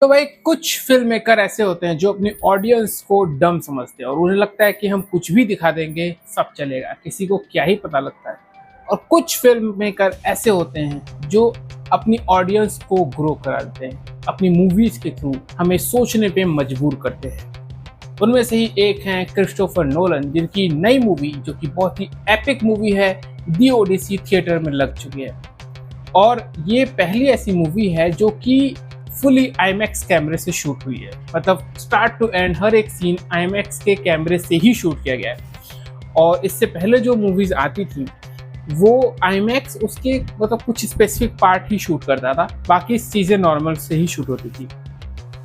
तो भाई कुछ फिल्म मेकर ऐसे होते हैं जो अपनी ऑडियंस को डम समझते हैं और उन्हें लगता है कि हम कुछ भी दिखा देंगे सब चलेगा, किसी को क्या ही पता लगता है। और कुछ फिल्म मेकर ऐसे होते हैं जो अपनी ऑडियंस को ग्रो करा देते हैं, अपनी मूवीज के थ्रू हमें सोचने पे मजबूर करते हैं। उनमें से ही एक हैं क्रिस्टोफर नोलन, जिनकी नई मूवी जो कि बहुत ही एपिक मूवी है दी ओडिसी थिएटर में लग चुकी है। और ये पहली ऐसी मूवी है जो कि फुली आईमैक्स कैमरे से शूट हुई है, मतलब स्टार्ट टू एंड हर एक सीन आईमैक्स के कैमरे से ही शूट किया गया है। और इससे पहले जो मूवीज आती थी वो आईमैक्स उसके मतलब कुछ स्पेसिफिक पार्ट ही शूट करता था, बाकी चीज़ें नॉर्मल से ही शूट होती थी।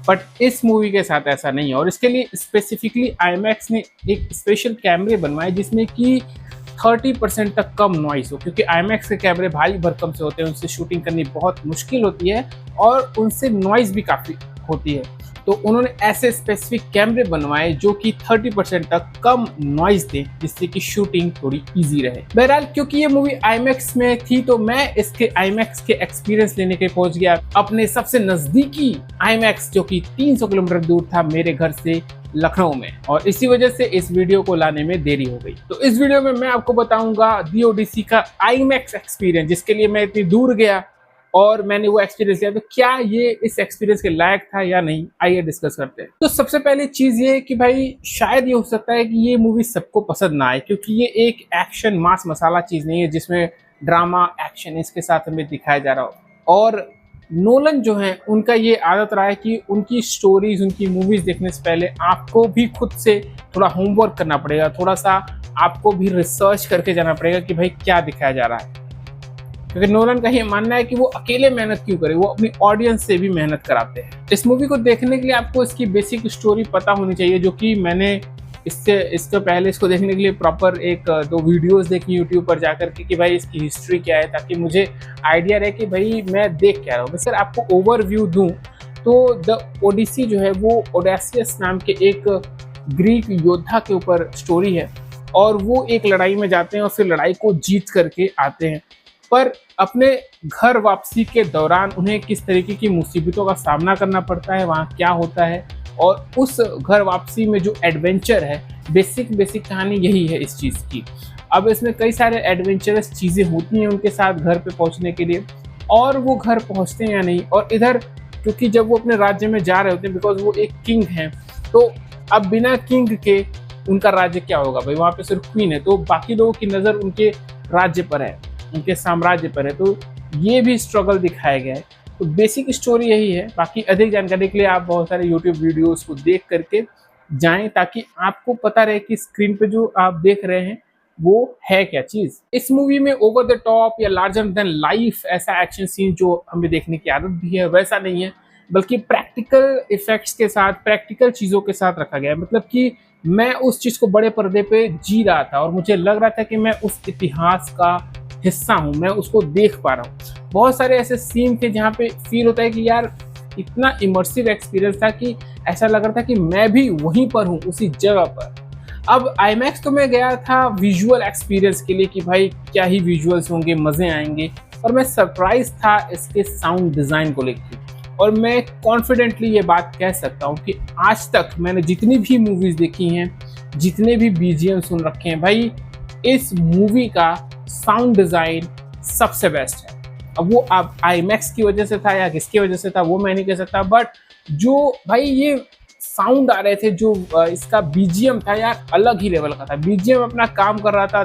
बट इस मूवी के साथ ऐसा नहीं है और इसके लिए स्पेसिफिकली आईमैक्स ने एक स्पेशल कैमरे बनवाए जिसमें कि 30% तक कम नॉइस हो, क्योंकि आईमैक्स के कैमरे भारी भरकम से होते हैं, उनसे शूटिंग करनी बहुत मुश्किल होती है और उनसे नॉइस भी काफ़ी होती है। तो उन्होंने ऐसे स्पेसिफिक कैमरे बनवाए जो कि 30% तक कम नॉइस दें, जिससे कि शूटिंग थोड़ी इजी रहे। बहरहाल क्योंकि ये मूवी आईमैक्स में थी तो मैं इसके आईमैक्स के एक्सपीरियंस लेने के पहुंच गया अपने सबसे नजदीकी आईमैक्स, जो कि 300 किलोमीटर दूर था मेरे घर से, लखनऊ में। और इसी वजह से इस वीडियो को लाने में देरी हो गई। तो इस वीडियो में मैं आपको बताऊंगा दी ओडिसी का आईमैक्स एक्सपीरियंस, जिसके लिए मैं इतनी दूर गया और मैंने वो एक्सपीरियंस लिया। तो क्या ये इस एक्सपीरियंस के लायक था या नहीं, आइए डिस्कस करते हैं। तो सबसे पहले चीज ये है कि भाई शायद ये हो सकता है कि ये मूवी सबको पसंद ना आए, क्योंकि ये एक एक्शन मास मसाला चीज नहीं है जिसमें ड्रामा एक्शन इसके साथ हमें दिखाया जा रहा हो। और नोलन जो है उनका ये आदत रहा है कि उनकी स्टोरीज, उनकी मूवीज देखने से पहले आपको भी खुद से थोड़ा होमवर्क करना पड़ेगा, थोड़ा सा आपको भी रिसर्च करके जाना पड़ेगा कि भाई क्या दिखाया जा रहा है। क्योंकि नोलन का ये मानना है कि वो अकेले मेहनत क्यों करे, वो अपनी ऑडियंस से भी मेहनत कराते हैं। इस मूवी को देखने के लिए आपको इसकी बेसिक स्टोरी पता होनी चाहिए, जो कि मैंने इससे पहले इसको देखने के लिए प्रॉपर एक दो वीडियोस देखी यूट्यूब पर जाकर के कि भाई इसकी हिस्ट्री क्या है, ताकि मुझे आइडिया रहे कि भाई मैं देख क्या रहा हूँ। सर आपको ओवरव्यू दूं तो द ओडिसी जो है वो ओडेसियस नाम के एक ग्रीक योद्धा के ऊपर स्टोरी है और वो एक लड़ाई में जाते हैं और फिर लड़ाई को जीत करके आते हैं। पर अपने घर वापसी के दौरान उन्हें किस तरीके की मुसीबतों का सामना करना पड़ता है, वहाँ क्या होता है, और उस घर वापसी में जो एडवेंचर है, बेसिक कहानी यही है इस चीज़ की। अब इसमें कई सारे एडवेंचरस चीज़ें होती हैं उनके साथ घर पे पहुंचने के लिए, और वो घर पहुंचते हैं या नहीं। और इधर क्योंकि जब वो अपने राज्य में जा रहे होते हैं, बिकॉज वो एक किंग हैं, तो अब बिना किंग के उनका राज्य क्या होगा भाई, वहाँ पे सिर्फ क्वीन है, तो बाकी लोगों की नज़र उनके राज्य पर है, उनके साम्राज्य पर है। तो ये भी स्ट्रगल दिखाया गया है। तो बेसिक स्टोरी यही है। बाकी अधिक जानकारी के लिए आप बहुत सारे यूट्यूब वीडियोस को देख करके जाएं, ताकि आपको पता रहे कि स्क्रीन पे जो आप देख रहे हैं वो है क्या चीज। इस मूवी में ओवर द टॉप या लार्जर देन लाइफ ऐसा एक्शन सीन जो हमें देखने की आदत भी है वैसा नहीं है, बल्कि प्रैक्टिकल इफेक्ट्स के साथ, प्रैक्टिकल चीजों के साथ रखा गया है। मतलब कि मैं उस चीज को बड़े पर्दे पे जी रहा था और मुझे लग रहा था कि मैं उस इतिहास का हिस्सा हूँ, मैं उसको देख पा रहा हूँ। बहुत सारे ऐसे सीन थे जहाँ पे फील होता है कि यार इतना इमर्सिव एक्सपीरियंस था कि ऐसा लग रहा था कि मैं भी वहीं पर हूँ, उसी जगह पर। अब आईमैक्स तो मैं गया था विजुअल एक्सपीरियंस के लिए कि भाई क्या ही विजुअल्स होंगे, मजे आएंगे, और मैं सरप्राइज था इसके साउंड डिजाइन को लेकर। और मैं कॉन्फिडेंटली ये बात कह सकता हूँ कि आज तक मैंने जितनी भी मूवीज देखी हैं, जितने भी बीजीएम सुन रखे हैं, भाई इस मूवी का साउंड डिजाइन सबसे बेस्ट है। अब वो आप आईमैक्स की वजह से था या किसकी वजह से था वो मैं नहीं कह सकता, बट जो भाई ये साउंड आ रहे थे, जो इसका बीजीएम था यार, अलग ही लेवल का था। बीजीएम अपना काम कर रहा था,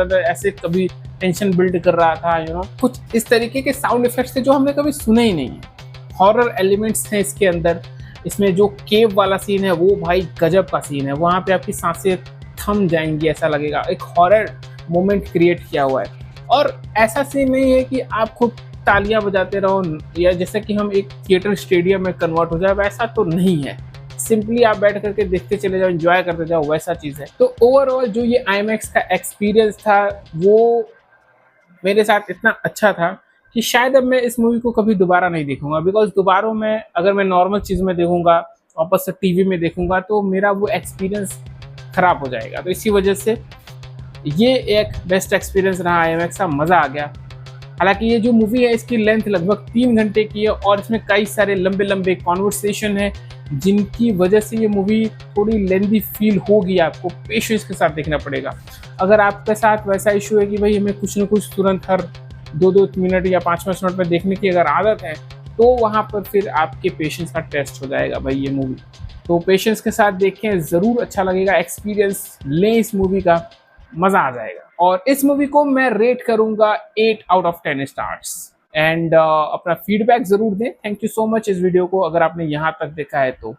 दा ऐसे कभी टेंशन बिल्ड कर रहा था, कुछ इस तरीके के साउंड इफेक्ट्स थे जो हमने कभी सुने ही नहीं है। हॉरर एलिमेंट्स थे इसके अंदर। इसमें जो केव वाला सीन है वो भाई गजब का सीन है, वहाँ पे आपकी सांसें थम जाएंगी, ऐसा लगेगा। एक हॉरर मोमेंट क्रिएट किया हुआ है। और ऐसा सीन नहीं है कि आप खूब तालियां बजाते रहो या जैसे कि हम एक थिएटर स्टेडियम में कन्वर्ट हो जाए, वैसा तो नहीं है। सिंपली आप बैठ करके देखते चले जाओ, एंजॉय करते जाओ, वैसा चीज़ है। तो ओवरऑल जो ये आईमैक्स का एक्सपीरियंस था वो मेरे साथ इतना अच्छा था कि शायद अब मैं इस मूवी को कभी दोबारा नहीं देखूंगा। बिकॉज दोबारा मैं अगर मैं नॉर्मल चीज़ में देखूंगा, वापस से टीवी में देखूंगा, तो मेरा वो एक्सपीरियंस खराब हो जाएगा। तो इसी वजह से ये एक बेस्ट एक्सपीरियंस रहा आईमैक्स का, मज़ा आ गया। हालांकि ये जो मूवी है इसकी लेंथ लगभग 3 घंटे की है और इसमें कई सारे लंबे लंबे कॉन्वर्सेशन है, जिनकी वजह से ये मूवी थोड़ी लेंदी फील होगी। आपको पेशेंस के साथ देखना पड़ेगा। अगर आपके साथ वैसा इशू है कि भाई हमें कुछ ना कुछ तुरंत हर 2-2 मिनट या 5-5 मिनट में देखने की अगर आदत है, तो वहाँ पर फिर आपके पेशेंस का टेस्ट हो जाएगा भाई ये मूवी। तो पेशेंस के साथ देखें, ज़रूर अच्छा लगेगा, एक्सपीरियंस लें इस मूवी का, मज़ा आ जाएगा। और इस मूवी को मैं रेट करूंगा 8 आउट ऑफ 10 स्टार्स। एंड अपना फीडबैक ज़रूर दें। थैंक यू सो मच इस वीडियो को अगर आपने यहाँ तक देखा है तो।